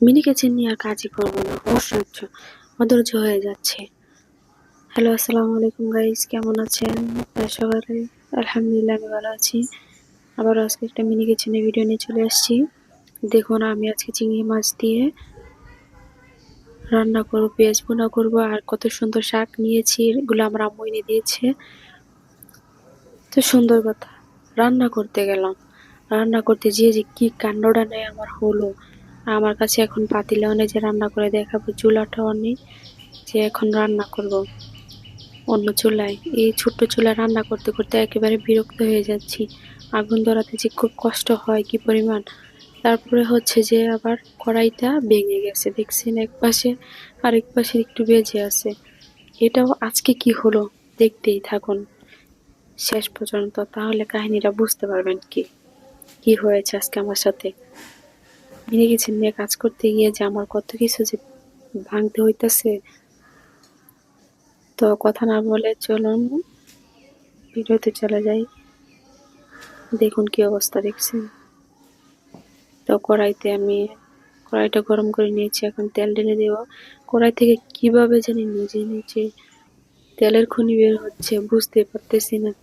Mini kitchen নিয়ে আর কাজই করবো না, অসহ্য অধৈর্য হয়ে যাচ্ছে। হ্যালো, আসসালামু আলাইকুম গাইস, কেমন আছেন আপনারা সবাই? আলহামদুলিল্লাহ আমি ভালো আছি। আবার আজকে একটা মিনি কিচেনের ভিডিও নিয়ে চলে আসছি। দেখুন, আমি আজকে চিংড়ি মাছ দিয়ে রান্না করবো, পেঁয়াজ ভুনা করবো, আর কত সুন্দর শাক নিয়েছি, এগুলো আমার আম্মু এনে দিয়েছে। তো সুন্দর কথা, রান্না করতে গেলাম, রান্না করতে যেয়ে যে কি কাণ্ডটা নেই আমার হলো। আমার কাছে এখন পাতিলাও নেই যে রান্না করে দেখাবো, চুলাটাও নেই যে এখন রান্না করব অন্য চুলায়। এই ছোট্ট চুলায় রান্না করতে করতে একেবারে বিরক্ত হয়ে যাচ্ছি। আগুন ধরাতে যে খুব কষ্ট হয় কি পরিমাণ। তারপরে হচ্ছে যে আবার কড়াইটা ভেঙে গেছে, দেখছেন, এক পাশে আরেক পাশে একটু বেজে আছে। এটাও আজকে কি হলো দেখতেই থাকুন শেষ পর্যন্ত, তাহলে কাহিনীটা বুঝতে পারবেন কি কি হয়েছে আজকে আমার সাথে। মিনি কিচেন নিয়ে কাজ করতে গিয়ে যে আমার কত কিছু যে ভাঙতে হইতেছে। তো কথা না বলে চলুন ভিডিওতে চলে যাই। দেখুন কি অবস্থা, দেখছেন তো। কড়াইটা গরম করে নিয়েছি, এখন তেল ঢেলে দেব। কড়াই থেকে কিভাবে জানি নিজে নিজে তেলের খনি বের হচ্ছে, বুঝতে পারতেছি না।